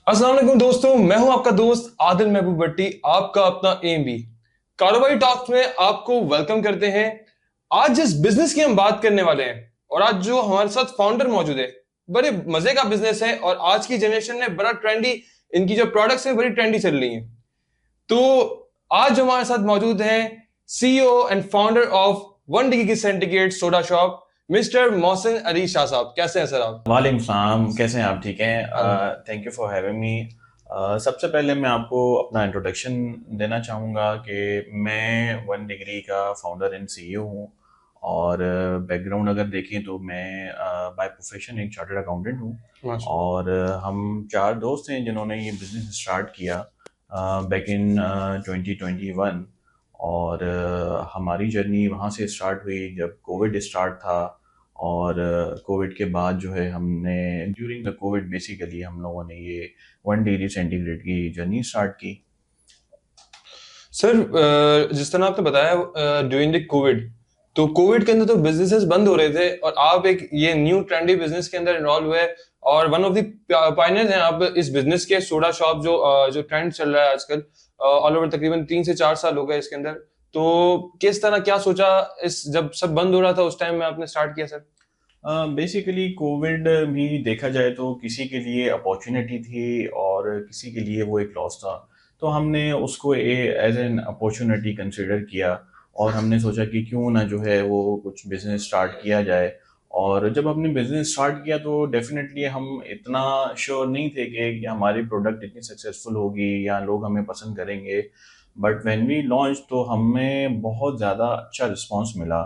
अस्सलाम वालेकुम दोस्तों, मैं हूं आपका दोस्त आदिल महबूब भट्टी, आपका अपना एम बी कारोबारी टॉक्स में आपको वेलकम करते हैं। आज जिस बिजनेस की हम बात करने वाले हैं और आज जो हमारे साथ फाउंडर मौजूद है, बड़े मजे का बिजनेस है और आज की जनरेशन में बड़ा ट्रेंडी, इनकी जो प्रोडक्ट्स हैं बड़ी ट्रेंडी चल रही हैं। तो आज जो हमारे साथ मौजूद हैं CEO and founder of 1 degree centigrade soda shop, mister Mohsin Ali Shah साहब। कैसे हैं सर आप? वालेकुम सलाम। कैसे हैं आप? ठीक हैं। अल्हम्दुलिल्लाह। Thank you for having me. सबसे पहले मैं आपको अपना इंट्रोडक्शन देना चाहूँगा कि मैं 1 डिग्री का फाउंडर एंड सीईओ हूँ। और बैकग्राउंड अगर देखें तो मैं बाय प्रोफेशन एक चार्टर्ड अकाउंटेंट हूँ। माशा और हम चार दोस्त हैं जिन्होंने ये बिज़नेस स्टार्ट किया बैक इन 2021। और हमारी जर्नी वहाँ से स्टार्ट हुई जब कोविड स्टार्ट था। और कोविड के बाद जो है हमने ड्यूरिंग द कोविड बेसिकली हम लोगों ने ये 1 डिग्री सेंटीग्रेड की जर्नी स्टार्ट की। सर, जिस तरह आपने बताया ड्यूरिंग द कोविड, तो कोविड के अंदर तो बिजनेसेस बंद हो रहे थे और आप एक ये न्यू ट्रेंडी बिजनेस के अंदर इन्वॉल्व हुए और वन ऑफ द पायनियर्स हैं आप इस बिजनेस के। सोडा शॉप जो ट्रेंड चल रहा है आजकल ऑल ओवर, तकरीबन 3 से 4 साल हो गए इसके अंदर। तो किस तरह क्या सोचा इस जब सब बंद हो रहा था उस टाइम में आपने स्टार्ट किया सर? बेसिकली कोविड भी देखा जाए तो किसी के लिए अपॉर्चुनिटी थी और किसी के लिए वो एक लॉस था। तो हमने उसको एज एन अपॉर्चुनिटी कंसिडर किया। और हमने सोचा कि क्यों ना जो है वो कुछ बिजनेस स्टार्ट किया जाए। और जब हमने बिजनेस स्टार्ट किया तो डेफिनेटली हम इतना श्योर नहीं थे कि हमारी प्रोडक्ट इतनी सक्सेसफुल होगी या लोग हमें पसंद करेंगे। बट व्हेन वी लॉन्च तो हमें बहुत ज़्यादा अच्छा रिस्पांस मिला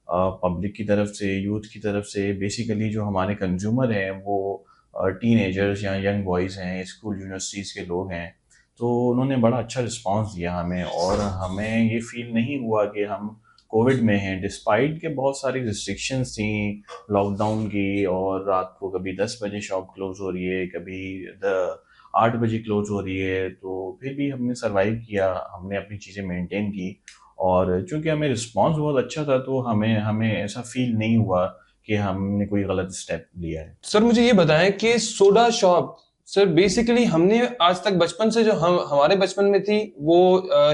पब्लिक की तरफ से, यूथ की तरफ से। बेसिकली जो हमारे कंज्यूमर हैं वो टीनेजर्स या यंग बॉयज़ हैं, स्कूल यूनिवर्सिटीज़ के लोग हैं। तो उन्होंने बड़ा अच्छा रिस्पांस दिया हमें और हमें ये फील नहीं हुआ कि हम कोविड में हैं, डिस्पाइट के बहुत सारी रिस्ट्रिक्शंस थी लॉकडाउन की। और रात को कभी 10 बजे शॉप क्लोज हो रही है, कभी 8 बजे क्लोज हो रही है। तो फिर भी हमने सरवाइव किया, हमने अपनी चीज़ें मेंटेन की। और चूंकि हमें रिस्पांस बहुत अच्छा था तो हमें हमें ऐसा फील नहीं हुआ कि हमने कोई गलत स्टेप लिया है। सर मुझे ये बताएं कि सोडा शॉप, सर बेसिकली हमने आज तक बचपन से जो हम हमारे बचपन में थी वो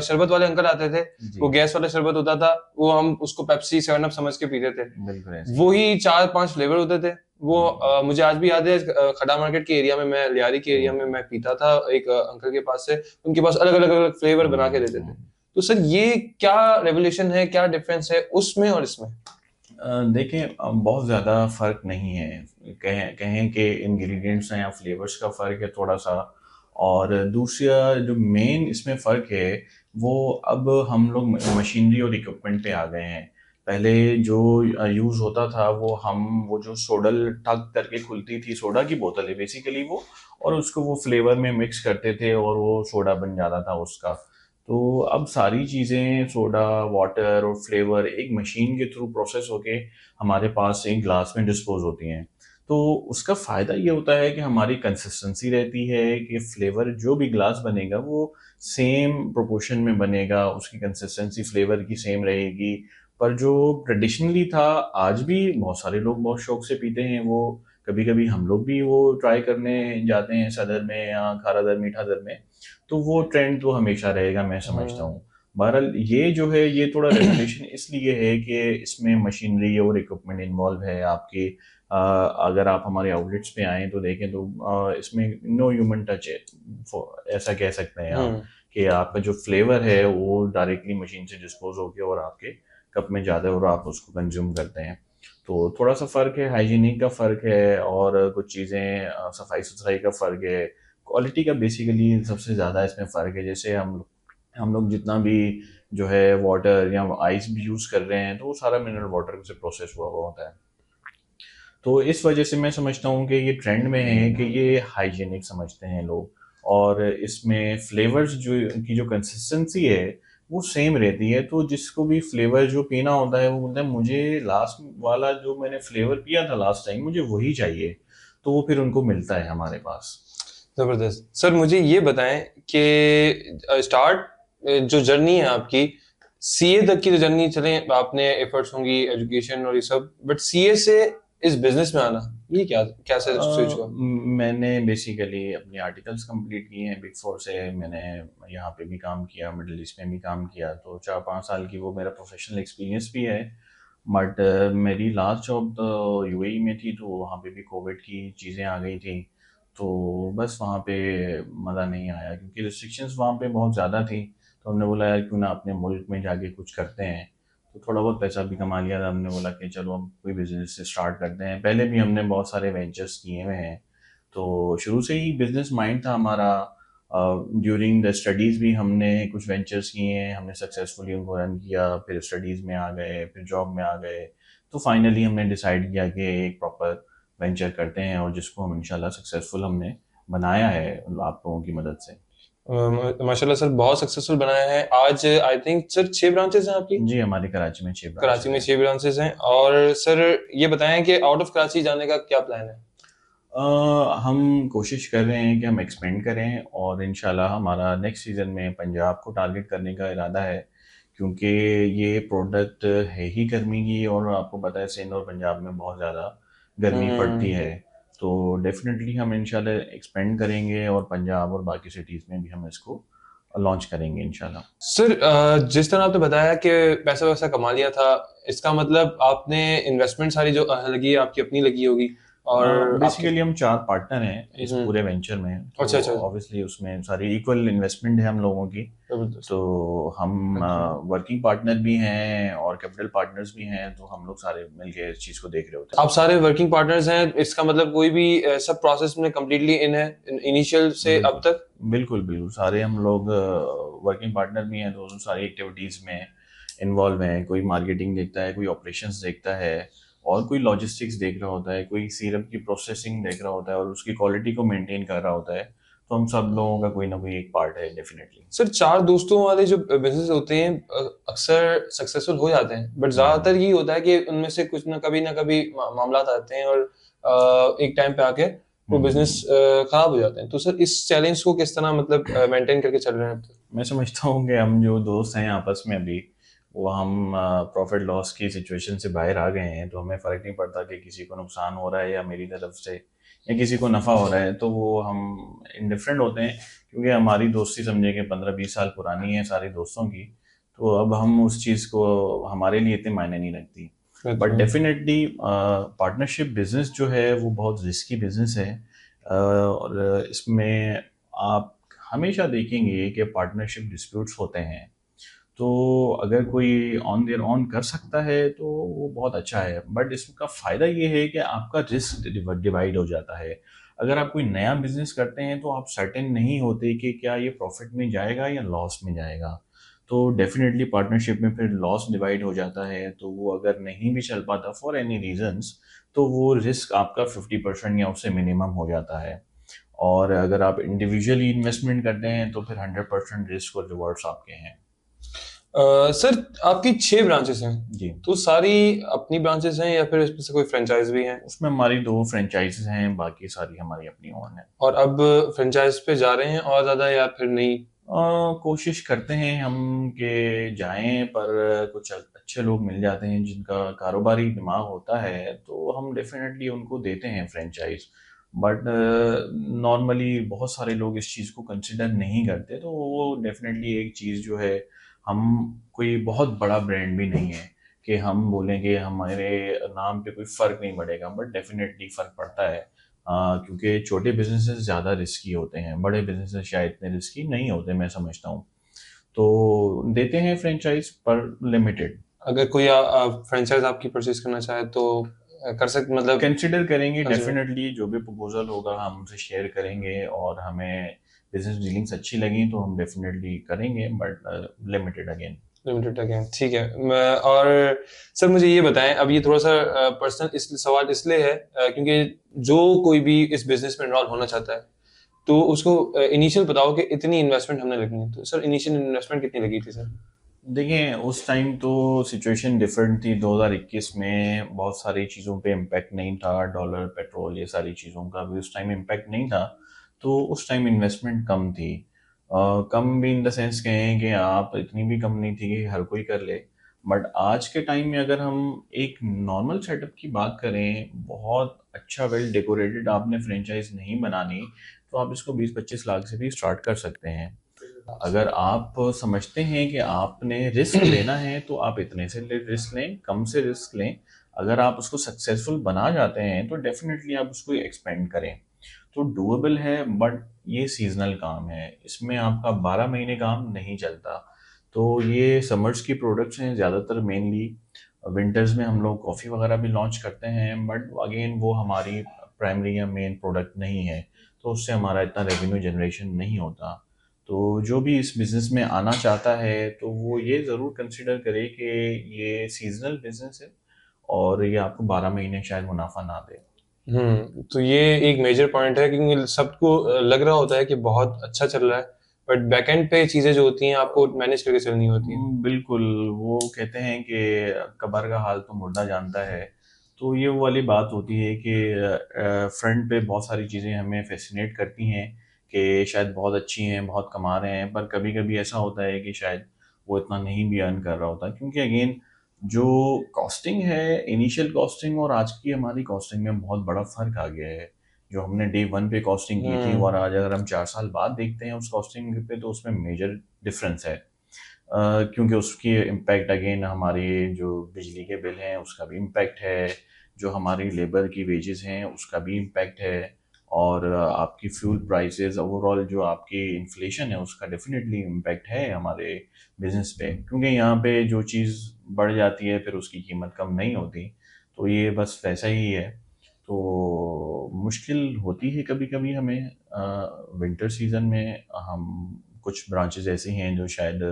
शरबत वाले अंकल आते थे। वो जी, गैस वाला शरबत होता था, वो हम उसको पेप्सी 7 अप समझ के पीते थे। बिल्कुल ऐसे ही। वही 4-5 फ्लेवर होते थे। वो जी, मुझे आज भी याद है, खड़ा मार्केट के एरिया में, मैं लियारी के एरिया में जी। मैं पीता था एक अंकल के पास से। उनके पास अलग अलग अलग फ्लेवर बना के देते थे। हम्म। तो सर ये क्या रेवोल्यूशन है, क्या डिफरेंस है उसमें और इसमें? देखें, बहुत ज़्यादा फ़र्क नहीं है। कहें कहें कि इंग्रेडिएंट्स हैं या फ्लेवर्स का फ़र्क है थोड़ा सा। और दूसरा जो मेन इसमें फ़र्क है वो अब हम लोग मशीनरी और इक्विपमेंट पे आ गए हैं। पहले जो यूज़ होता था वो जो सोडल टग करके खुलती थी, सोडा की बोतल है बेसिकली वो। और उसको वो फ्लेवर में मिक्स करते थे और वो सोडा बन जाता था उसका। तो अब सारी चीज़ें सोडा, वाटर और फ्लेवर एक मशीन के थ्रू प्रोसेस होके हमारे पास एक ग्लास में डिस्पोज होती हैं। तो उसका फ़ायदा ये होता है कि हमारी कंसिस्टेंसी रहती है कि फ्लेवर जो भी ग्लास बनेगा वो सेम प्रोपोर्शन में बनेगा, उसकी कंसिस्टेंसी फ्लेवर की सेम रहेगी। पर जो ट्रेडिशनली था, आज भी बहुत सारे लोग बहुत शौक से पीते हैं वो। कभी कभी हम लोग भी वो ट्राई करने जाते हैं सदर में या खारा दर मीठा दर में। तो वो ट्रेंड तो हमेशा रहेगा, मैं समझता हाँ। हूँ। बहरहाल ये जो है ये थोड़ा रेवोल्यूशन इसलिए है कि इसमें मशीनरी और इक्विपमेंट इन्वॉल्व है आपके। अगर आप हमारे आउटलेट्स पे आएँ तो देखें तो इसमें नो ह्यूमन टच है। ऐसा कह सकते हैं आप हम्म। कि आपका जो फ्लेवर है वो डायरेक्टली मशीन से डिस्पोज होके और आपके कप में जाता है और आप उसको कंज्यूम करते हैं। तो थोड़ा सा फ़र्क है, हाइजीनिक का फ़र्क है और कुछ चीज़ें सफाई सुथराई का फ़र्क है। क्वालिटी का बेसिकली सबसे ज़्यादा इसमें फ़र्क है। जैसे हम लोग जितना भी जो है वाटर या आइस भी यूज़ कर रहे हैं तो वो सारा मिनरल वाटर से प्रोसेस हुआ हुआ होता है। तो इस वजह से मैं समझता हूँ कि ये ट्रेंड में है कि ये हाइजीनिक समझते हैं लोग। और इसमें फ्लेवर्स जो की जो कंसिस्टेंसी है वो सेम रहती है। तो जिसको भी फ्लेवर जो पीना होता है वो बोलता है मुझे लास्ट वाला जो मैंने फ्लेवर पिया था लास्ट टाइम मुझे वही चाहिए। तो वो फिर उनको मिलता है हमारे पास। जबरदस्त। सर मुझे ये बताएं कि स्टार्ट जो जर्नी है आपकी, सीए तक की जो जर्नी चले, आपने एफर्ट्स होंगी एजुकेशन और ये सब, बट सीए से इस बिजनेस में आना, ये क्या कैसे स्विच हुआ? मैंने बेसिकली अपनी आर्टिकल्स कंप्लीट किए हैं बिग फोर से। मैंने यहाँ पे भी काम किया, मिडिल ईस्ट में भी काम किया, तो 4-5 साल की वो मेरा प्रोफेशनल एक्सपीरियंस भी है। बट मेरी लास्ट जॉब तो यूएई में थी, तो वहाँ पे भी कोविड की चीज़ें आ गई थी। तो बस वहाँ पे मज़ा नहीं आया, क्योंकि रिस्ट्रिक्शंस वहाँ पे बहुत ज़्यादा थी। तो हमने बोला यार क्यों ना अपने मुल्क में जाके कुछ करते हैं। तो थोड़ा बहुत पैसा भी कमा लिया था, हमने बोला कि चलो हम कोई बिजनेस से स्टार्ट करते हैं। पहले भी हमने बहुत सारे वेंचर्स किए हुए हैं, तो शुरू से ही बिजनेस माइंड था हमारा। ड्यूरिंग द स्टडीज़ भी हमने कुछ वेंचर्स किए हैं, हमने सक्सेसफुली उनको रन किया, फिर स्टडीज़ में आ गए, फिर जॉब में आ गए। तो फाइनली हमने डिसाइड किया कि एक प्रॉपर वेंचर करते हैं, और जिसको हम इंशाल्लाह सक्सेसफुल हमने बनाया है आप लोगों की मदद से। माशाल्लाह सर, बहुत सक्सेसफुल बनाया है। आज आई थिंक सर 6 ब्रांचेस हैं आपकी। जी, हमारी कराची में 6 कराची ब्रांचेज में हैं। 6 ब्रांचेस हैं। और सर ये बताएं कि आउट ऑफ कराची जाने का क्या प्लान है? हम कोशिश कर रहे हैं कि हम एक्सपेंड करें, और इंशाल्लाह हमारा नेक्स्ट सीज़न में पंजाब को टारगेट करने का इरादा है, क्योंकि ये प्रोडक्ट है ही गर्मी की, और आपको पता है सिंध और पंजाब में बहुत ज़्यादा गर्मी पड़ती हम्म। है। तो डेफिनेटली हम इंशाल्लाह एक्सपेंड करेंगे, और पंजाब और बाकी सिटीज़ में भी हम इसको लॉन्च करेंगे इंशाल्लाह। सर जिस तरह आपने बताया कि पैसा वैसा कमा लिया था, इसका मतलब आपने इन्वेस्टमेंट सारी जो लगी है आपकी अपनी लगी होगी। और आपके बेसिकली हम 4 पार्टनर हैं इस हम्म। पूरे वेंचर में, तो अच्छा अच्छा। ऑब्वियसली उसमें सारी इक्वल इन्वेस्टमेंट है हम लोगों की। जबरदस्त। तो हम अच्छा। वर्किंग पार्टनर भी हैं और कैपिटल पार्टनर्स भी हैं, तो हम लोग सारे मिलके इस चीज़ को देख रहे होते हैं। आप सारे वर्किंग पार्टनर्स हैं, इसका मतलब कोई भी सब प्रोसेस में कम्प्लीटली इन है, इनिशियल से अब बिल्कुल तक। बिल्कुल बिल्कुल, सारे हम लोग वर्किंग पार्टनर भी हैं, तो उन सारी एक्टिविटीज़ में इन्वॉल्व हैं। कोई मार्केटिंग देखता है, कोई ऑपरेशंस देखता है, और कोई लॉजिस्टिक्स देख रहा होता है, कोई सीरप की प्रोसेसिंग देख रहा होता है, और उसकी क्वालिटी को मेंटेन कर रहा होता है। तो हम सब लोगों का कोई ना कोई एक पार्ट है डेफिनेटली। सर 4 दोस्तों वाले जो बिजनेस होते हैं अक्सर सक्सेसफुल हो जाते हैं, बट ज्यादातर ये होता है कि उनमें से कुछ ना कभी मामला आते हैं, और एक टाइम पे आके वो बिजनेस हम्म। खराब हो जाते हैं। तो सर इस चैलेंज को किस तरह मतलब मेंटेन करके चल रहे हैं अब तक? मैं समझता हूँ कि हम जो दोस्त हैं आपस में अभी, वो हम प्रॉफिट लॉस की सिचुएशन से बाहर आ गए हैं, तो हमें फ़र्क नहीं पड़ता कि किसी को नुकसान हो रहा है या मेरी तरफ से, या किसी को नफ़ा हो रहा है। तो वो हम इंडिफरेंट होते हैं, क्योंकि हमारी दोस्ती समझे कि 15-20 साल पुरानी है सारी दोस्तों की। तो अब हम उस चीज़ को, हमारे लिए इतने मायने नहीं रखती। बट अच्छा। डेफिनेटली पार्टनरशिप बिजनेस जो है वो बहुत रिस्की बिजनेस है। और इसमें आप हमेशा देखेंगे कि पार्टनरशिप डिस्प्यूट्स होते हैं। तो अगर कोई ऑन देयर ऑन कर सकता है तो वो बहुत अच्छा है, बट इसका फ़ायदा ये है कि आपका रिस्क डिवाइड हो जाता है। अगर आप कोई नया बिजनेस करते हैं तो आप सर्टेन नहीं होते कि क्या ये प्रॉफिट में जाएगा या लॉस में जाएगा। तो डेफिनेटली पार्टनरशिप में फिर लॉस डिवाइड हो जाता है, तो वो अगर नहीं भी चल पाता फॉर एनी रीजंस, तो वो रिस्क आपका 50% या उससे मिनिमम हो जाता है। और अगर आप इंडिविजुअली इन्वेस्टमेंट करते हैं तो फिर 100% रिस्क और रिवॉर्ड्स आपके हैं। सर आपकी 6 ब्रांचेस हैं, जी। तो सारी अपनी ब्रांचेस हैं या फिर इसमें से कोई फ्रेंचाइज भी हैं? उसमें हमारी 2 फ्रेंचाइज़ीज़ हैं, बाकी सारी हमारी अपनी ओन है। और अब फ्रेंचाइज पे जा रहे हैं और ज्यादा, या फिर नहीं? कोशिश करते हैं हम कि जाएँ, पर कुछ अच्छे लोग मिल जाते हैं जिनका कारोबारी दिमाग होता है, तो हम डेफ़िनेटली उनको देते हैं फ्रेंचाइज़। बट नॉर्मली बहुत सारे लोग इस चीज़ को कंसिडर नहीं करते, तो वो डेफ़िनेटली एक चीज़ जो है, हम कोई बहुत बड़ा ब्रांड भी नहीं है कि हम बोलेंगे हमारे नाम पे कोई फ़र्क नहीं पड़ेगा, बट डेफ़िनेटली फ़र्क पड़ता है। क्योंकि छोटे बिज़नेसेस ज़्यादा रिस्की होते हैं, बड़े बिज़नेसेस शायद इतने रिस्की नहीं होते, मैं समझता हूँ। तो देते हैं फ्रेंचाइज़ पर लिमिटेड। अगर कोई फ्रेंचाइज आपकी परचेज करना चाहे तो कर सकते मतलब? कंसिडर करेंगे कंसिडर। डेफ़िनेटली, जो भी प्रपोज़ल होगा हम उनसे शेयर करेंगे, और हमें बिज़नेस डीलिंग्स अच्छी लगी तो हम डेफ़िनेटली करेंगे, but limited again. Limited again, ठीक है। और सर मुझे ये बताएं, अब ये थोड़ा सा पर्सनल इस सवाल इसलिए है क्योंकि जो कोई भी इस बिजनेस में इन्वॉल्व होना चाहता है, तो उसको इनिशियल बताओ कि इतनी इन्वेस्टमेंट हमने लगनी है। तो सर इनिशियल इन्वेस्टमेंट कितनी लगी थी सर? देखिए, उस टाइम तो सिचुएशन डिफरेंट थी। 2021 में बहुत सारी चीज़ों पे इम्पैक्ट नहीं था, डॉलर, पेट्रोल, ये सारी चीज़ों का भी उस टाइम इम्पैक्ट नहीं था, तो उस टाइम इन्वेस्टमेंट कम थी। कम भी इन द सेंस कहें कि आप, इतनी भी कम नहीं थी कि हर कोई कर ले, बट आज के टाइम में अगर हम एक नॉर्मल सेटअप की बात करें, बहुत अच्छा वेल डेकोरेटेड आपने फ्रेंचाइज नहीं बनानी, तो आप इसको 20-25 लाख से भी स्टार्ट कर सकते हैं। अगर आप समझते हैं कि आपने रिस्क लेना है तो आप इतने से रिस्क लें, कम से रिस्क लें। अगर आप उसको सक्सेसफुल बना जाते हैं तो डेफिनेटली आप उसको एक्सपेंड करें। तो डूएबल है, बट ये सीजनल काम है, इसमें आपका 12 महीने काम नहीं चलता। तो ये समर्स की प्रोडक्ट्स हैं ज़्यादातर, मेनली विंटर्स में हम लोग कॉफ़ी वगैरह भी लॉन्च करते हैं, बट अगेन वो हमारी प्राइमरी या मेन प्रोडक्ट नहीं है, तो उससे हमारा इतना रेवेन्यू जनरेशन नहीं होता। तो जो भी इस बिज़नेस में आना चाहता है तो वो ये ज़रूर कंसिडर करे कि ये सीजनल बिज़नेस है और ये आपको 12 महीने शायद मुनाफा ना दे। तो ये एक मेजर पॉइंट है, क्योंकि सबको लग रहा होता है कि बहुत अच्छा चल रहा है, बट बैकएंड पे चीजें जो होती हैं आपको मैनेज करके चलनी होती हैं। बिल्कुल। वो कहते हैं कि कब्र का हाल तो मुर्दा जानता है। तो ये वो वाली बात होती है कि फ्रंट पे बहुत सारी चीज़ें हमें फैसिनेट करती हैं कि शायद बहुत अच्छी हैं, बहुत कमा रहे हैं, पर कभी कभी ऐसा होता है कि शायद वो इतना नहीं भी अर्न कर रहा होता, क्योंकि अगेन जो कॉस्टिंग है, इनिशियल कॉस्टिंग और आज की हमारी कॉस्टिंग में बहुत बड़ा फ़र्क आ गया है। जो हमने डे वन पे कॉस्टिंग की थी और आज अगर हम 4 साल बाद देखते हैं उस कॉस्टिंग पे, तो उसमें मेजर डिफरेंस है। क्योंकि उसकी इम्पैक्ट अगेन हमारी जो बिजली के बिल हैं उसका भी इम्पैक्ट है, जो हमारी लेबर की वेजेस हैं उसका भी इम्पैक्ट है, और आपकी फ्यूल प्राइसेस, ओवरऑल जो आपकी इन्फ्लेशन है उसका डेफिनेटली इम्पैक्ट है हमारे बिजनेस पे, क्योंकि यहाँ पे जो चीज़ बढ़ जाती है फिर उसकी कीमत कम नहीं होती। तो ये बस वैसा ही है। तो मुश्किल होती है कभी कभी हमें विंटर सीजन में। हम कुछ ब्रांचेस ऐसी हैं जो शायद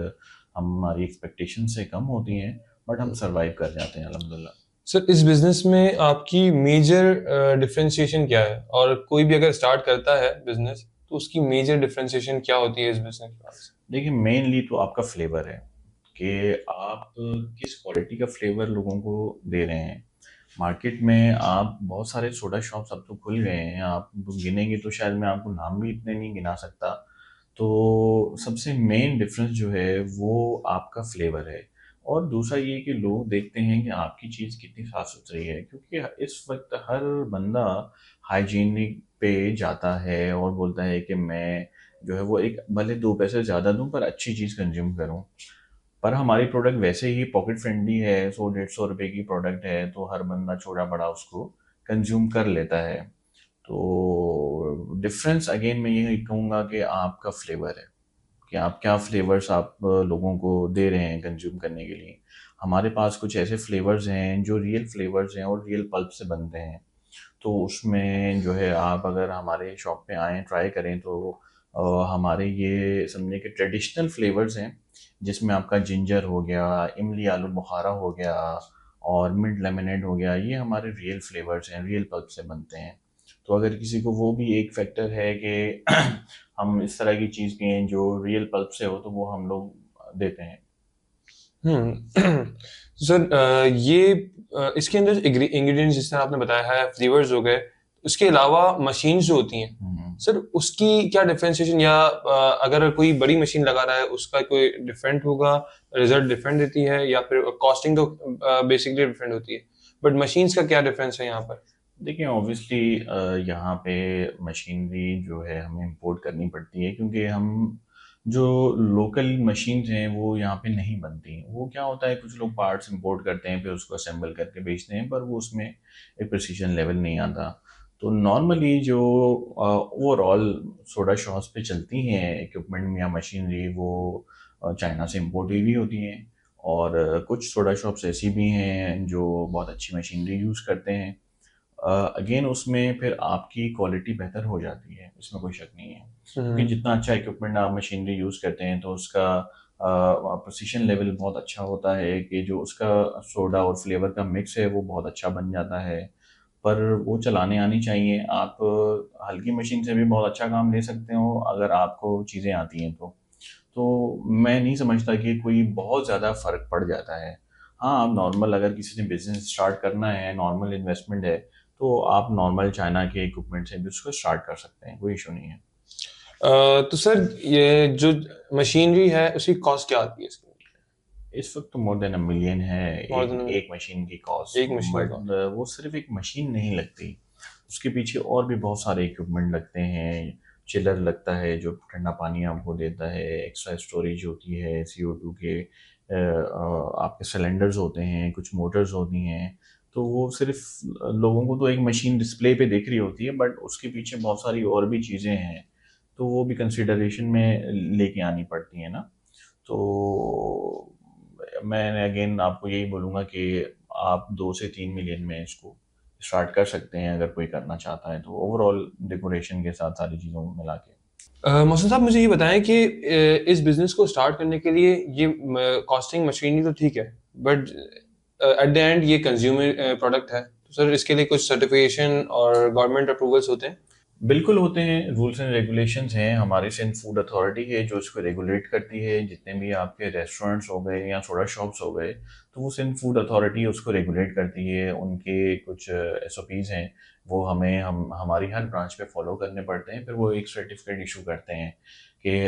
हमारी एक्सपेक्टेशन से कम होती हैं, बट हम सरवाइव कर जाते हैं अल्हम्दुलिल्लाह। सर, इस बिजनेस में आपकी मेजर डिफरेंशिएशन क्या है, और कोई भी अगर स्टार्ट करता है बिजनेस तो उसकी मेजर डिफरेंशिएशन क्या होती है इस बिजनेस के पास? देखिए, मेनली तो आपका फ्लेवर है कि आप किस क्वालिटी का फ्लेवर लोगों को दे रहे हैं। मार्केट में आप बहुत सारे सोडा शॉप्स अब तो खुल गए हैं, आप गिनेंगे तो शायद मैं आपको नाम भी इतने नहीं गिना सकता। तो सबसे मेन डिफरेंस जो है वो आपका फ्लेवर है। और दूसरा ये कि लोग देखते हैं कि आपकी चीज़ कितनी साफ़ सुथरी है, क्योंकि इस वक्त हर बंदा हाइजीनिक पे जाता है और बोलता है कि मैं जो है वो एक भले 2 पैसे ज़्यादा दूं पर अच्छी चीज़ कंज्यूम करूं। पर हमारी प्रोडक्ट वैसे ही पॉकेट फ्रेंडली है, 100-150 रुपए की प्रोडक्ट है, तो हर बंदा छोटा बड़ा उसको कंज्यूम कर लेता है। तो डिफरेंस अगेन मैं यही कहूँगा कि आपका फ्लेवर है, कि आप क्या फ्लेवर्स आप लोगों को दे रहे हैं कंज्यूम करने के लिए। हमारे पास कुछ ऐसे फ्लेवर्स हैं जो रियल फ्लेवर्स हैं और रियल पल्प से बनते हैं। तो उसमें जो है आप अगर हमारे शॉप पे आएँ, ट्राई करें, तो हमारे ये समझे कि ट्रेडिशनल फ्लेवर्स हैं, जिसमें आपका जिंजर हो गया, इमली आलू बुखारा हो गया और मिंट लेमनेड हो गया। ये हमारे रियल फ्लेवर्स हैं, रियल पल्प से बनते हैं। तो अगर किसी को वो भी एक फैक्टर है कि हम इस तरह की चीज़ पिएँ जो रियल पल्प से हो, तो वो हम लोग देते हैं। सर, इसके अंदर इंग्रेडिएंट्स जिस तरह आपने बताया है, फ्लेवर्स हो गए, उसके अलावा मशीन्स जो होती हैं, हम्म। सर उसकी क्या डिफरेंशिएशन, या अगर कोई बड़ी मशीन लगा रहा है उसका कोई डिफरेंट होगा, रिजल्ट डिफरेंट देती है, या फिर कॉस्टिंग तो बेसिकली डिफरेंट होती है, बट मशीन्स का क्या डिफरेंस है यहाँ पर? देखिए, ऑब्वियसली यहाँ पे मशीनरी जो है हमें इंपोर्ट करनी पड़ती है, क्योंकि हम जो लोकल मशीन्स हैं वो यहाँ पे नहीं बनती। वो क्या होता है, कुछ लोग पार्ट्स इंपोर्ट करते हैं फिर उसको असेंबल करके बेचते हैं, पर वो उसमें एक प्रिसीजन लेवल नहीं आता। तो नॉर्मली जो ओवरऑल सोडा शॉप्स पे चलती हैं इक्विपमेंट या मशीनरी, वो चाइना से इम्पोर्ट हुई होती हैं। और कुछ सोडा शॉप्स ऐसी भी हैं जो बहुत अच्छी मशीनरी यूज़ करते हैं। अगेन उसमें फिर आपकी क्वालिटी बेहतर हो जाती है, इसमें कोई शक नहीं है, क्योंकि हम्म। जितना अच्छा इक्विपमेंट आप मशीनरी यूज़ करते हैं तो उसका प्रिसिशन लेवल बहुत अच्छा होता है, कि जो उसका सोडा और फ्लेवर का मिक्स है वो बहुत अच्छा बन जाता है। पर वो चलाने आनी चाहिए। आप हल्की मशीन से भी बहुत अच्छा काम ले सकते हो अगर आपको चीज़ें आती हैं तो मैं नहीं समझता कि कोई बहुत ज़्यादा फ़र्क पड़ जाता है। हाँ, आप नॉर्मल अगर किसी ने बिज़नेस स्टार्ट करना है, नॉर्मल इन्वेस्टमेंट है, तो आप नॉर्मल चाइना के इक्विपमेंट से भी उसको स्टार्ट कर सकते हैं, कोई इशू नहीं है। तो सर, ये जो मशीनरी है उसकी कॉस्ट क्या आती है इसकी? इस वक्त तो मोर देन अ मिलियन है मोर एक देन एक मशीन की कॉस्ट। एक मशीन का? बट वो सिर्फ एक मशीन नहीं लगती, उसके पीछे और भी बहुत सारे इक्विपमेंट लगते हैं। चिलर लगता है जो ठंडा पानी आपको देता है, एक्स्ट्रा स्टोरेज होती है CO2 के, आपके सिलेंडर्स होते हैं, कुछ मोटर्स होती हैं। तो वो सिर्फ लोगों को तो एक मशीन डिस्प्ले पे दिख रही होती है, बट उसके पीछे बहुत सारी और भी चीज़ें हैं, तो वो भी कंसिडरेशन में लेके आनी पड़ती है ना। तो मैं अगेन आपको यही बोलूँगा कि आप 2 से 3 मिलियन में इसको स्टार्ट कर सकते हैं अगर कोई करना चाहता है तो, ओवरऑल डेकोरेशन के साथ सारी चीज़ों को मिला के। मोहसिन साहब, मुझे ये बताएं कि इस बिजनेस को स्टार्ट करने के लिए ये कॉस्टिंग मशीनरी तो ठीक है, बट एट द एंड ये कंज्यूमर प्रोडक्ट है, तो सर इसके लिए कुछ सर्टिफिकेशन और गवर्नमेंट अप्रूवल्स होते हैं? बिल्कुल होते हैं, रूल्स एंड रेगुलेशंस हैं। हमारी सिंध फूड अथॉरिटी है जो इसको रेगुलेट करती है। जितने भी आपके रेस्टोरेंट्स हो गए या सोडा शॉप्स हो गए, तो वो सिंध फूड अथॉरिटी उसको रेगुलेट करती है। उनके कुछ SOPs हैं, वो हमें हमारी हर ब्रांच पे फॉलो करने पड़ते हैं। फिर वो एक सर्टिफिकेट इशू करते हैं कि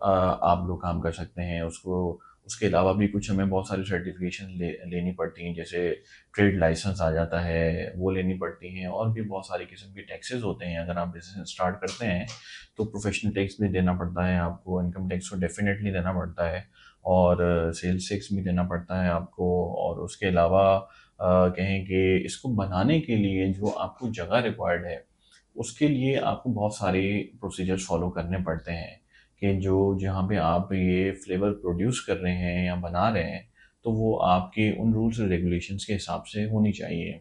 आप लोग काम कर सकते हैं उसको। उसके अलावा भी कुछ हमें बहुत सारी सर्टिफिकेशन लेनी पड़ती हैं, जैसे ट्रेड लाइसेंस आ जाता है, वो लेनी पड़ती हैं। और भी बहुत सारी किस्म के टैक्सेस होते हैं। अगर आप बिजनेस स्टार्ट करते हैं तो प्रोफेशनल टैक्स भी देना पड़ता है आपको, इनकम टैक्स तो डेफिनेटली देना पड़ता है, और सेल्स टैक्स भी देना पड़ता है आपको। और उसके अलावा कहें कि इसको बनाने के लिए जो आपको जगह रिक्वायर्ड है, उसके लिए आपको बहुत सारे प्रोसीजर्स फॉलो करने पड़ते हैं कि जो जहाँ पे आप ये फ्लेवर प्रोड्यूस कर रहे हैं या बना रहे हैं, तो वो आपके उन रूल्स और रेगुलेशंस के हिसाब से होनी चाहिए।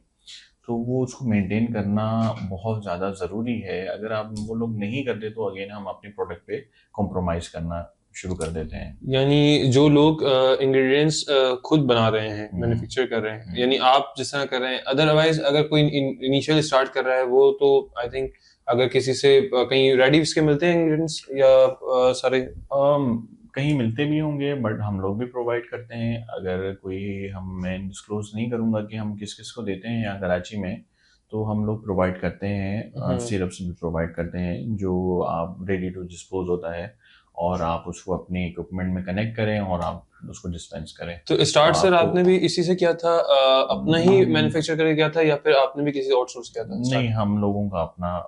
तो वो उसको मेंटेन करना बहुत ज़्यादा ज़रूरी है। अगर आप वो लोग नहीं करते तो अगेन हम अपने प्रोडक्ट पे कॉम्प्रोमाइज़ करना शुरू कर देते हैं। यानी जो लोग इंग्रेडिएंट्स खुद बना रहे हैं, हम्म, मैन्युफैक्चर कर रहे हैं, हम्म। यानी आप जिस तरह कर रहे हैं, अदरवाइज अगर कोई इनिशियल स्टार्ट कर रहा है वो तो आई थिंक अगर किसी से कहीं रेडी इसके मिलते हैं इंग्रेडिएंट्स या सारे? कहीं मिलते भी होंगे, बट हम लोग भी प्रोवाइड करते हैं। अगर कोई मैं डिस्क्लोज नहीं करूँगा कि हम किस किस को देते हैं यहाँ कराची में, तो हम लोग प्रोवाइड करते हैं। हम्म। सिरप्स भी प्रोवाइड करते हैं जो आप रेडी टू डिस्पोज होता है, और आप उसको अपने इक्विपमेंट में कनेक्ट करें और आप उसको डिस्पेंस करें। तो तो स्टार्ट सर आपको आपने भी इसी से किया था, अपना ही मैन्युफैक्चर करके किया था या फिर आपने भी किसी आउटसोर्स किया था नहीं, स्टार्ट? हम लोगों का अपना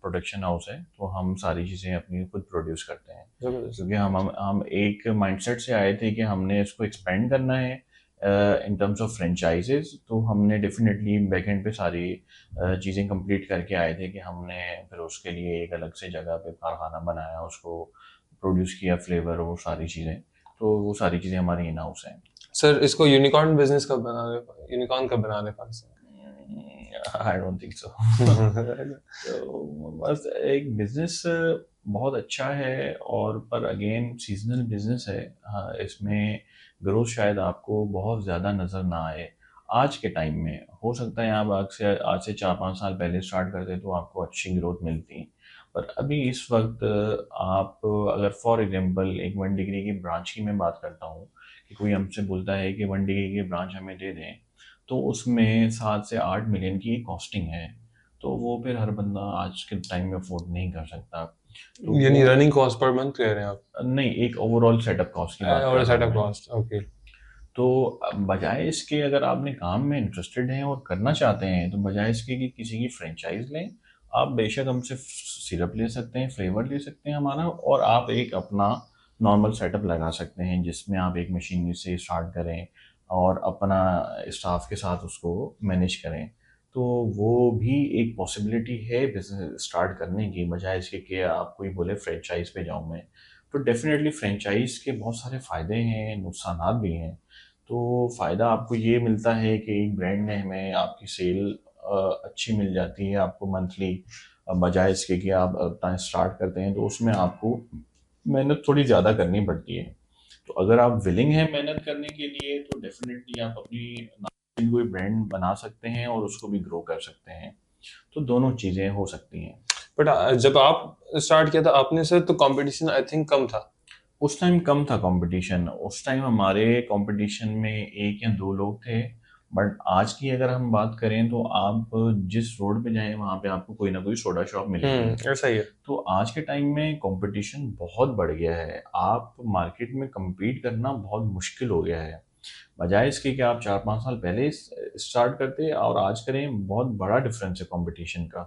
प्रोडक्शन हाउस है, तो हम सारी चीज़ें अपनी खुद प्रोड्यूस करते हैं। जबरदस्त। क्योंकि हम एक माइंडसेट से आए थे कि हमने इसको एक्सपेंड करना है इन टर्म्स ऑफ फ्रेंचाइजेज। तो हमने डेफिनेटली बैकएंड पे सारी चीज़ें कंप्लीट करके आए थे कि हमने फिर उसके लिए एक अलग से जगह पे कारखाना बनाया, उसको प्रोड्यूस किया, फ्लेवर और वो सारी चीज़ें। तो वो सारी चीज़ें हमारी इन हाउस हैं। सर इसको यूनिकॉर्न बिजनेस कब बना रहे, यूनिकॉर्न कब बना रहे Pakistan? I don't think so. तो बस एक बिजनेस बहुत अच्छा है, और पर अगेन सीजनल बिजनेस है। हाँ, इसमें ग्रोथ शायद आपको बहुत ज़्यादा नज़र ना आए आज के टाइम में। हो सकता है आप आज से 4-5 साल पहले स्टार्ट करते तो आपको अच्छी ग्रोथ मिलती, पर अभी इस वक्त आप अगर फॉर एग्जांपल एक 1 डिग्री की ब्रांच की मैं बात करता हूँ, कि कोई हमसे बोलता है कि 1 डिग्री की ब्रांच हमें दे दें, तो उसमें 7 से 8 मिलियन की कॉस्टिंग है। तो वो फिर हर बंदा आज के टाइम में अफोर्ड नहीं कर सकता। तो वो यानी रनिंग कॉस्ट पर मंथ कह रहे हैं आप? नहीं, एक ओवरऑल सेटअप कॉस्ट की बात कर और रहा हूँ सेटअप मैं। Cost, okay. तो बजाय इसके, अगर आपने काम में इंटरेस्टेड हैं और करना चाहते हैं, तो बजाय इसके कि किसी की फ्रेंचाइज लें, आप बेशक हमसे सिरप ले सकते हैं, फ्लेवर ले सकते हैं हमारा, और आप एक अपना नॉर्मल सेटअप लगा सकते हैं जिसमें आप एक मशीन से स्टार्ट करें और अपना स्टाफ के साथ उसको मैनेज करें। तो वो भी एक पॉसिबिलिटी है बिजनेस स्टार्ट करने की, बजाय इसके कि आप कोई बोले फ्रेंचाइज पे जाऊँ मैं। तो डेफिनेटली फ्रेंचाइज के बहुत सारे फ़ायदे हैं, नुकसानात भी हैं। तो फ़ायदा आपको ये मिलता है कि एक ब्रांड ने हमें आपकी सेल अच्छी मिल जाती है आपको मंथली, बजाय इसके कि आप अपना स्टार्ट करते हैं तो उसमें आपको मेहनत थोड़ी ज़्यादा करनी पड़ती है। तो अगर आप विलिंग हैं मेहनत करने के लिए, तो डेफिनेटली आप अपनी कोई ब्रांड बना सकते हैं और उसको भी ग्रो कर सकते हैं। तो दोनों चीज़ें हो सकती हैं। बट जब आप स्टार्ट किया था आपने सर, तो कंपटीशन आई थिंक कम था? उस टाइम कम था कंपटीशन। उस टाइम हमारे कंपटीशन में 1 या 2 लोग थे। बट आज की अगर हम बात करें तो आप जिस रोड पे जाएं वहाँ पे आपको कोई ना कोई सोडा शॉप मिलेगी। ऐसा ही है। तो आज के टाइम में कंपटीशन बहुत बढ़ गया है। आप मार्केट में compete करना बहुत मुश्किल हो गया है। बजाय इसके कि आप 4-5 साल पहले स्टार्ट करते और आज करें, बहुत बड़ा डिफरेंस है कंपटीशन का।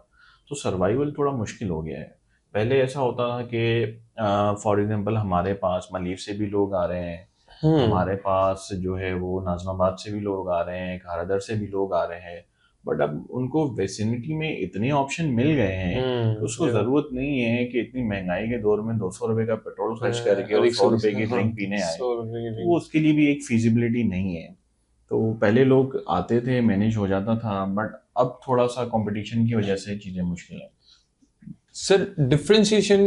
तो सर्वाइवल थोड़ा मुश्किल हो गया है। पहले ऐसा होता था कि फॉर एग्जांपल हमारे पास मलीर से भी लोग आ रहे हैं, हम्म। हमारे पास जो है वो नाजमाबाद से भी लोग आ रहे हैं, खारदर से भी लोग आ रहे हैं। बट अब उनको वेसिनिटी में इतने ऑप्शन मिल गए हैं कि उसको ज़रूरत नहीं है कि इतनी महंगाई के दौर में 200 रुपये का पेट्रोल खर्च करके और और 120 100 रुपये की हाँ, ड्रिंक पीने आए। 100 रुपए की तो ड्रिंक। वो उसके लिए भी एक फिजिबिलिटी नहीं है। तो पहले लोग आते थे, मैनेज हो जाता था, बट अब थोड़ा सा कंपटीशन की वजह से चीज़ें मुश्किल है। सर डिफरेंशिएशन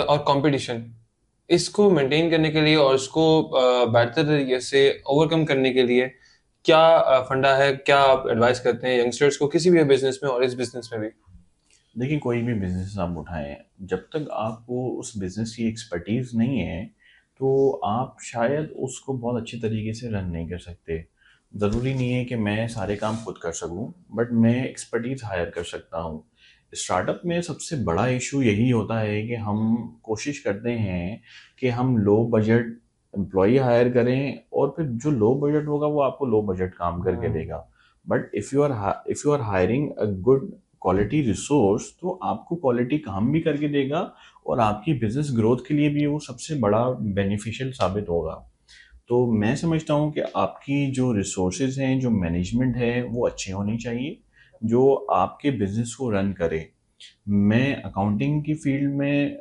और कंपटीशन, इसको मेंटेन करने के लिए और इसको बेहतर तरीके से ओवरकम करने के लिए क्या फंडा है, क्या आप एडवाइस करते हैं यंगस्टर्स को किसी भी बिजनेस में और इस बिजनेस में भी? देखिए, कोई भी बिजनेस आप उठाएं, जब तक आपको उस बिजनेस की एक्सपर्टीज नहीं है तो आप शायद उसको बहुत अच्छी तरीके से रन नहीं कर सकते। ज़रूरी नहीं है कि मैं सारे काम खुद कर सकूं, बट मैं एक्सपर्टीज हायर कर सकता हूं। स्टार्टअप में सबसे बड़ा इशू यही होता है कि हम कोशिश करते हैं कि हम लो बजट एम्प्लॉय हायर करें और फिर जो लो बजट होगा वो आपको लो बजट काम करके हम्म। देगा। But if you are hiring a good quality resource तो आपको क्वालिटी काम भी करके देगा और आपकी बिजनेस ग्रोथ के लिए भी वो सबसे बड़ा बेनिफिशियल साबित होगा। तो मैं समझता हूँ कि आपकी जो रिसोर्सेज हैं, जो मैनेजमेंट है, वो अच्छी होनी चाहिए जो आपके बिजनेस को रन करे। मैं अकाउंटिंग की फील्ड में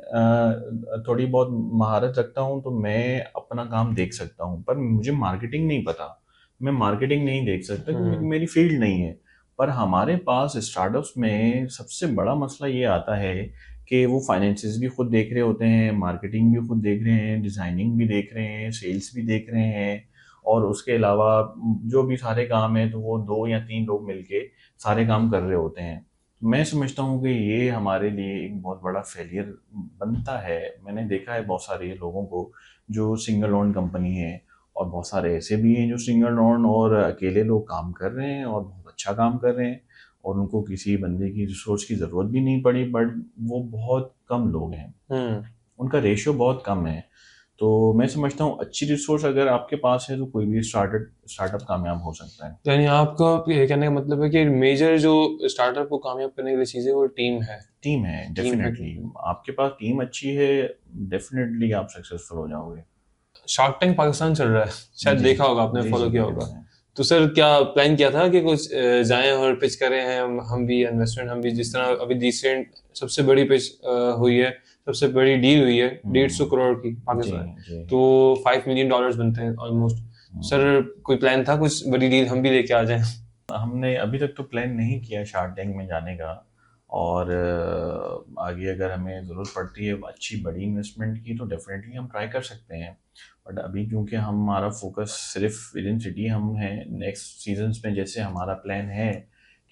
थोड़ी बहुत महारत रखता हूँ, तो मैं अपना काम देख सकता हूँ, पर मुझे मार्केटिंग नहीं पता। मैं मार्केटिंग नहीं देख सकता क्योंकि हम्म। मेरी फील्ड नहीं है। पर हमारे पास स्टार्टअप्स में सबसे बड़ा मसला ये आता है कि वो फाइनेंसिस भी खुद देख रहे होते हैं, मार्केटिंग भी खुद देख रहे हैं, डिज़ाइनिंग भी देख रहे हैं, सेल्स भी देख रहे हैं, और उसके अलावा जो भी सारे काम हैं तो वो 2 या 3 लोग मिलके सारे काम कर रहे होते हैं। मैं समझता हूँ कि ये हमारे लिए एक बहुत बड़ा फेलियर बनता है। मैंने देखा है बहुत सारे लोगों को जो सिंगल ओन कंपनी है, और बहुत सारे ऐसे भी हैं जो सिंगल ओन और अकेले लोग काम कर रहे हैं और बहुत अच्छा काम कर रहे हैं, और उनको किसी बंदे की रिसोर्स की ज़रूरत भी नहीं पड़ी, बट वो बहुत कम लोग हैं, हम्म। उनका रेशियो बहुत कम है। तो मैं समझता हूँ अच्छी रिसोर्स अगर आपके पास है तो कोई भी स्टार्टअप कामयाब हो सकता है। यानी आपका ये कहने का मतलब है कि मेजर जो स्टार्टअप को कामयाब करने के लिए चीज़ है वो टीम है। टीम है, टीम है। डेफिनेटली। आपके पास टीम अच्छी है, डेफिनेटली आप सक्सेसफुल हो जाओगे। शार्क टैंक पाकिस्तान चल रहा है, शायद जी देखा होगा आपने, जी फॉलो जी, किया मैंने होगा। देखा है। तो सर क्या प्लान किया था कि कुछ जाएं और पिच करें हैं हम भी इन्वेस्टमेंट, हम भी जिस तरह अभी रिसेंट सबसे बड़ी पिच हुई है, सबसे बड़ी डील हुई है 150 करोड़ की जी पाकिस्तान। जी। तो $5 मिलियन बनते हैं ऑलमोस्ट। हम्म। सर कोई प्लान था कुछ बड़ी डील हम भी लेके आ जाएं? हमने अभी तक तो प्लान नहीं किया शार्क टैंक में जाने का, और आगे अगर हमें ज़रूरत पड़ती है अच्छी बड़ी इन्वेस्टमेंट की तो डेफिनेटली हम ट्राई कर सकते हैं। बट अभी क्योंकि हमारा फोकस सिर्फ विद इन सिटी हम है, नेक्स्ट सीजन्स में जैसे हमारा प्लान है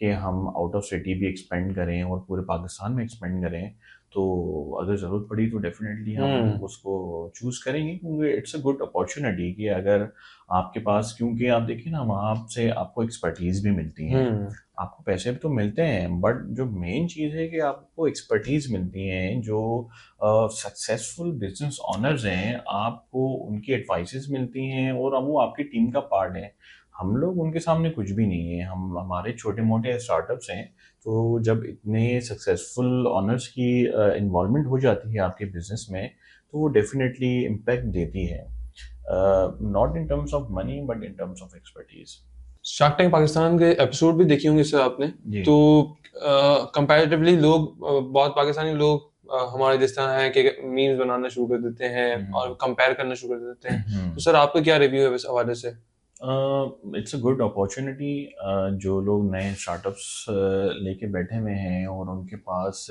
कि हम आउट ऑफ सिटी भी एक्सपेंड करें और पूरे पाकिस्तान में एक्सपेंड करें, तो अगर ज़रूरत पड़ी तो डेफिनेटली हम हम्म। उसको चूज़ करेंगे, क्योंकि इट्स अ गुड अपॉर्चुनिटी कि अगर आपके पास, क्योंकि आप देखिए ना वहाँ से आपको एक्सपर्टीज़ भी मिलती हैं, हम्म। आपको पैसे भी तो मिलते हैं, बट जो मेन चीज़ है कि आपको एक्सपर्टीज़ मिलती हैं। जो सक्सेसफुल बिजनेस ऑनर्स हैं, आपको उनकी एडवाइसेस मिलती हैं और अब वो आपकी टीम का पार्ट है। हम लोग उनके सामने कुछ भी नहीं है, हम हमारे छोटे मोटे स्टार्टअप्स हैं। तो जब इतने सक्सेसफुल ऑनर्स की इन्वॉल्वमेंट हो जाती है आपके बिजनेस में, तो वो डेफिनेटली इम्पैक्ट देती है, not in terms of money but in terms of expertise. Shark tank Pakistan के एपिसोड भी देखे होंगे सर आपने। जी तो कंपैरेटिवली लोग बहुत पाकिस्तानी लोग हमारे जिस तरह है कि मीम्स बनाना शुरू कर देते हैं और कंपेयर करना शुरू कर देते हैं। तो सर आपका क्या रिव्यू है इस हवाले से? It's a good opportunity. जो लोग नए स्टार्टअप्स लेके बैठे हुए हैं और उनके पास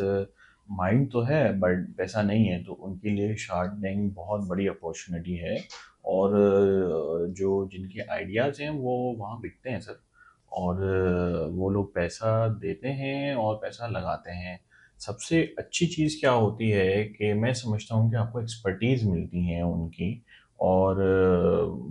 माइंड तो है बट पैसा नहीं है, तो उनके लिए शार्क टैंक बहुत बड़ी अपॉर्चुनिटी है। और जो जिनके आइडियाज़ हैं वो वहाँ बिकते हैं सर, और वो लोग पैसा देते हैं और पैसा लगाते हैं। सबसे अच्छी चीज़ क्या होती है कि मैं समझता हूँ कि आपको एक्सपर्टीज़ मिलती हैं उनकी, और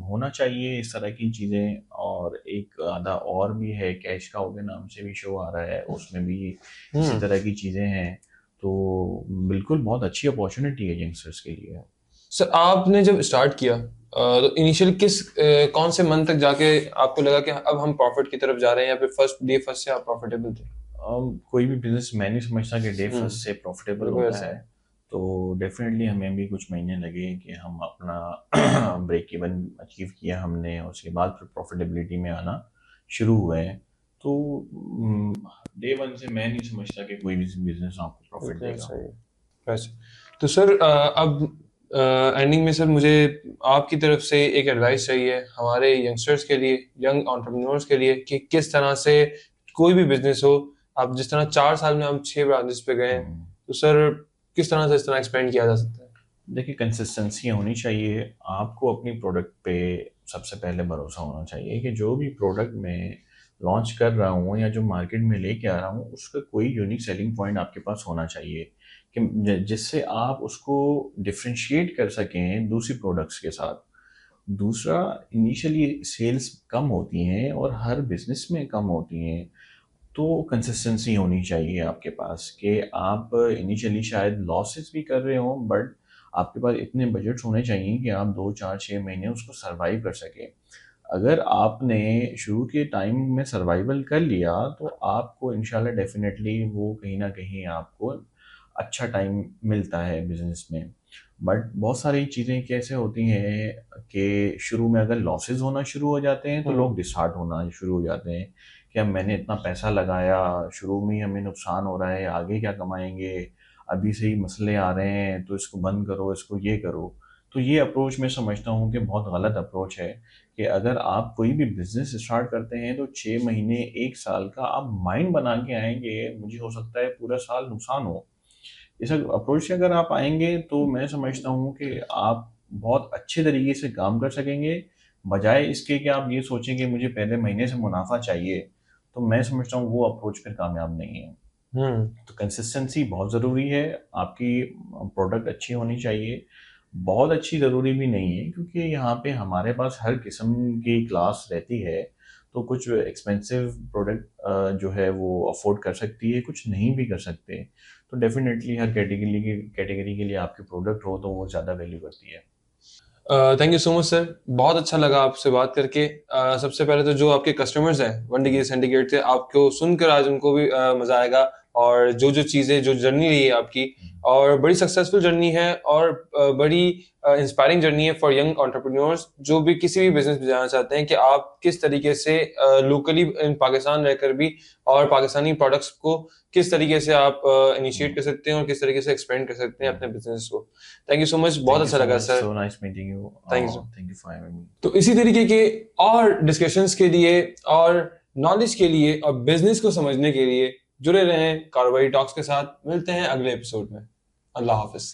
होना चाहिए इस तरह की चीज़ें। और एक आधा और भी है, कैश काउ के नाम से भी शो आ रहा है, उसमें भी इसी हम्म। तरह की चीज़ें हैं। तो बिल्कुल बहुत अच्छी अपॉर्चुनिटी है यंगस्टर्स के लिए। सर आपने जब स्टार्ट किया तो इनिशियल कौन से मंथ तक जाके आपको लगा कि अब हम प्रॉफिट की तरफ जा रहे हैं, या फिर फर्स्ट से आप प्रॉफिटेबल थे? कोई भी बिजनेस मैं नहीं समझता कि डे फर्स्ट से प्रॉफिटेबल बिल्कुल होता ऐसा है। है। तो डेफिनेटली हमें भी कुछ महीने लगे कि हम अपना ब्रेक इवन अचीव किया हमने, और उसके बाद फिर प्रॉफिटेबिलिटी में आना शुरू हुए हैं। तो डे वन से मैं नहीं समझता कि कोई भी बिजनेस आपको प्रॉफिट बिल्कुल देगा। सही है। वैसे तो सर, अब एंडिंग में सर मुझे आपकी तरफ से एक एडवाइस चाहिए हमारे यंगस्टर्स के लिए, यंग एंटरप्रेन्योर्स के लिए, कि किस तरह से कोई भी बिजनेस हो, आप जिस तरह 4 साल में हम 6 ब्रांचेस पे गए हैं, हम्म, तो सर किस तरह से इस तरह एक्सपेंड किया जा सकता है? देखिए, कंसिस्टेंसी होनी चाहिए। आपको अपनी प्रोडक्ट पे सबसे पहले भरोसा होना चाहिए कि जो भी प्रोडक्ट मैं लॉन्च कर रहा हूँ या जो मार्केट में लेके आ रहा हूँ, उसका कोई यूनिक सेलिंग पॉइंट आपके पास होना चाहिए कि जिससे आप उसको डिफ्रेंशिएट कर सकें दूसरी प्रोडक्ट्स के साथ। दूसरा, इनिशियली सेल्स कम होती हैं और हर बिजनेस में कम होती हैं। तो कंसिस्टेंसी होनी चाहिए आपके पास कि आप इनिशियली शायद लॉसेस भी कर रहे हो, बट आपके पास इतने बजट्स होने चाहिए कि आप 2 4 6 महीने उसको सरवाइव कर सकें। अगर आपने शुरू के टाइम में सर्वाइवल कर लिया तो आपको इंशाल्लाह डेफिनेटली वो कहीं ना कहीं आपको अच्छा टाइम मिलता है बिजनेस में। बट बहुत सारी चीज़ें कैसे होती हैं कि शुरू में अगर लॉसेस होना शुरू हो जाते हैं तो लोग डिसहार्ट होना शुरू हो जाते हैं कि अब मैंने इतना पैसा लगाया, शुरू में ही हमें नुकसान हो रहा है, आगे क्या कमाएंगे, अभी से ही मसले आ रहे हैं, तो इसको बंद करो, इसको ये करो। तो ये अप्रोच मैं समझता हूँ कि बहुत गलत अप्रोच है कि अगर आप कोई भी बिजनेस स्टार्ट करते हैं तो 6 महीने 1 साल का आप माइंड बना के आएंगे, मुझे हो सकता है पूरा साल नुकसान हो। इस अप्रोच से अगर आप आएंगे तो मैं समझता हूँ कि आप बहुत अच्छे तरीके से काम कर सकेंगे, बजाय इसके कि आप ये सोचें कि मुझे पहले महीने से मुनाफा चाहिए। तो मैं समझता हूँ वो अप्रोच फिर कामयाब नहीं है। हम्म। तो कंसिस्टेंसी बहुत ज़रूरी है। आपकी प्रोडक्ट अच्छी होनी चाहिए। बहुत अच्छी ज़रूरी भी नहीं है, क्योंकि यहाँ पे हमारे पास हर किस्म की क्लास रहती है। तो कुछ एक्सपेंसिव प्रोडक्ट जो है वो अफोर्ड कर सकती है, कुछ नहीं भी कर सकते। तो डेफिनेटली हर कैटेगरी के लिए आपके प्रोडक्ट हो तो वो ज़्यादा वैल्यू करती है। Thank you so much sir, बहुत अच्छा लगा आपसे बात करके। सबसे पहले तो जो आपके कस्टमर्स हैं वंडीगेट सिंडिकेट से, आपको सुनकर आज उनको भी मजा आएगा। और जो जो चीज़ें, जो जर्नी रही है आपकी, और बड़ी सक्सेसफुल जर्नी है, और बड़ी इंस्पायरिंग जर्नी है फॉर यंग एंटरप्रेन्योर्स जो भी किसी भी बिजनेस में जाना चाहते हैं, कि आप किस तरीके से लोकली इन पाकिस्तान रहकर भी और पाकिस्तानी प्रोडक्ट्स को किस तरीके से आप इनिशिएट कर सकते हैं और किस तरीके से एक्सपेंड कर सकते हैं अपने बिजनेस को। थैंक यू सो मच, बहुत थैंक यू अच्छा सो लगा much, sir. So nice meeting you. Thank you sir. Thank you for having me. तो इसी तरीके के और डिस्कशंस के लिए और नॉलेज के लिए और बिजनेस को समझने के लिए जुड़े रहें कारोबारी टॉक्स के साथ। मिलते हैं अगले एपिसोड में। अल्लाह हाफिज।